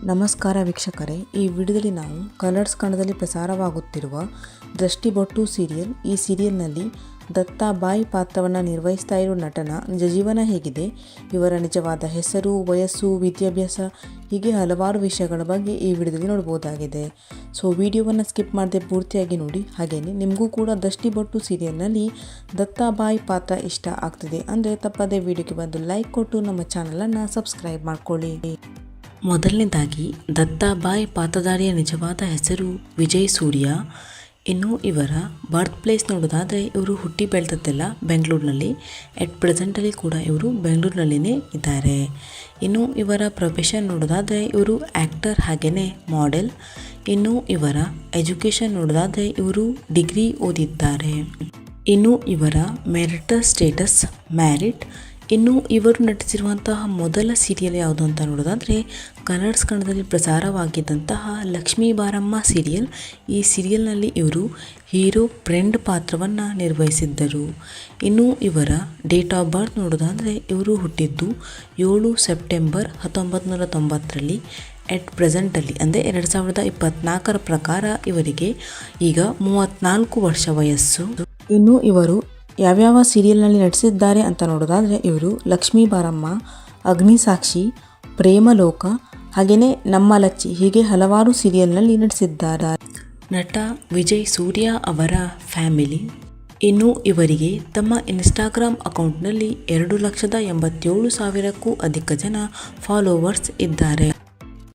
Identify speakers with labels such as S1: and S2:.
S1: ನಮಸ್ಕಾರ ವೀಕ್ಷಕರೇ, ಈ ವಿಡಿಯೋದಲ್ಲಿ ನಾವು ಕಲರ್ಸ್ ಕನ್ನಡದಲ್ಲಿ ಪ್ರಸಾರವಾಗುತ್ತಿರುವ ದೃಷ್ಟಿಬೊಟ್ಟು ಸೀರಿಯಲ್. ಈ ಸೀರಿಯಲ್ನಲ್ಲಿ ದತ್ತಾಬಾಯಿ ಪಾತ್ರವನ್ನು ನಿರ್ವಹಿಸ್ತಾ ಇರೋ ನಟನ ನಿಜ ಜೀವನ ಹೇಗಿದೆ, ಇವರ ನಿಜವಾದ ಹೆಸರು, ವಯಸ್ಸು, ವಿದ್ಯಾಭ್ಯಾಸ ಹೀಗೆ ಹಲವಾರು ವಿಷಯಗಳ ಬಗ್ಗೆ ಈ ವಿಡಿಯೋದಲ್ಲಿ ನೋಡ್ಬೋದಾಗಿದೆ. ಸೊ ವಿಡಿಯೋವನ್ನು ಸ್ಕಿಪ್ ಮಾಡದೆ ಪೂರ್ತಿಯಾಗಿ ನೋಡಿ. ಹಾಗೆಯೇ ನಿಮಗೂ ಕೂಡ ದೃಷ್ಟಿಬೊಟ್ಟು ಸೀರಿಯಲ್ನಲ್ಲಿ ದತ್ತಾಬಾಯಿ ಪಾತ್ರ ಇಷ್ಟ ಆಗ್ತಿದೆ ಅಂದರೆ ತಪ್ಪದೆ ವಿಡಿಯೋಗೆ ಬಂದು ಲೈಕ್ ಕೊಟ್ಟು ನಮ್ಮ ಚಾನಲನ್ನು ಸಬ್ಸ್ಕ್ರೈಬ್ ಮಾಡ್ಕೊಳ್ಳಿ. ಮೊದಲನೇದಾಗಿ ದತ್ತಾಬಾಯಿ ಪಾತ್ರಧಾರಿಯ ನಿಜವಾದ ಹೆಸರು ವಿಜಯ್ ಸೂರ್ಯ. ಇನ್ನು ಇವರ ಬರ್ತ್ ಪ್ಲೇಸ್ ನೋಡೋದಾದರೆ ಇವರು ಹುಟ್ಟಿ ಬೆಳೆದದ್ದೆಲ್ಲ ಬೆಂಗಳೂರಿನಲ್ಲಿ. ಎಟ್ ಪ್ರೆಸೆಂಟಲ್ಲಿ ಕೂಡ ಇವರು ಬೆಂಗಳೂರಿನಲ್ಲಿನೇ ಇದ್ದಾರೆ. ಇನ್ನು ಇವರ ಪ್ರೊಫೆಷನ್ ನೋಡೋದಾದರೆ ಇವರು ಆ್ಯಕ್ಟರ್ ಹಾಗೆಯೇ ಮಾಡೆಲ್. ಇನ್ನು ಇವರ ಎಜುಕೇಷನ್ ನೋಡೋದಾದರೆ ಇವರು ಡಿಗ್ರಿ ಓದಿದ್ದಾರೆ. ಇನ್ನು ಇವರ ಮ್ಯಾರಿಟಲ್ ಸ್ಟೇಟಸ್ ಮ್ಯಾರಿಡ್. ಇನ್ನು ಇವರು ನಟಿಸಿರುವಂತಹ ಮೊದಲ ಸೀರಿಯಲ್ ಯಾವುದು ಅಂತ ನೋಡೋದಾದರೆ ಕಲರ್ಸ್ ಕನ್ನಡದಲ್ಲಿ ಪ್ರಸಾರವಾಗಿದ್ದಂತಹ ಲಕ್ಷ್ಮೀ ಬಾರಮ್ಮ ಸೀರಿಯಲ್. ಈ ಸೀರಿಯಲ್ನಲ್ಲಿ ಇವರು ಹೀರೋ ಫ್ರೆಂಡ್ ಪಾತ್ರವನ್ನು ನಿರ್ವಹಿಸಿದ್ದರು. ಇನ್ನು ಇವರ ಡೇಟ್ ಆಫ್ ಬರ್ತ್ ನೋಡೋದಾದರೆ ಇವರು ಹುಟ್ಟಿದ್ದು 7 ಸೆಪ್ಟೆಂಬರ್ 1990ರಲ್ಲಿ. ಎಟ್ ಪ್ರೆಸೆಂಟಲ್ಲಿ ಅಂದರೆ 2024ರ ಪ್ರಕಾರ ಇವರಿಗೆ ಈಗ 34 ವರ್ಷ ವಯಸ್ಸು. ಇನ್ನು ಇವರು ಯಾವ್ಯಾವ ಸೀರಿಯಲ್ನಲ್ಲಿ ನಟಿಸಿದ್ದಾರೆ ಅಂತ ನೋಡೋದಾದರೆ ಇವರು ಲಕ್ಷ್ಮೀ ಬಾರಮ್ಮ, ಅಗ್ನಿಸಾಕ್ಷಿ, ಪ್ರೇಮಲೋಕ ಹಾಗೆಯೇ ನಮ್ಮ ಲಚ್ಚಿ ಹೀಗೆ ಹಲವಾರು ಸೀರಿಯಲ್ನಲ್ಲಿ ನಟಿಸಿದ್ದಾರೆ. ನಟ ವಿಜಯ್ ಸೂರ್ಯ ಅವರ ಫ್ಯಾಮಿಲಿ. ಇನ್ನು ಇವರಿಗೆ ತಮ್ಮ ಇನ್ಸ್ಟಾಗ್ರಾಮ್ ಅಕೌಂಟ್ನಲ್ಲಿ 2,87,000ಕ್ಕೂ ಅಧಿಕ ಜನ ಫಾಲೋವರ್ಸ್ ಇದ್ದಾರೆ.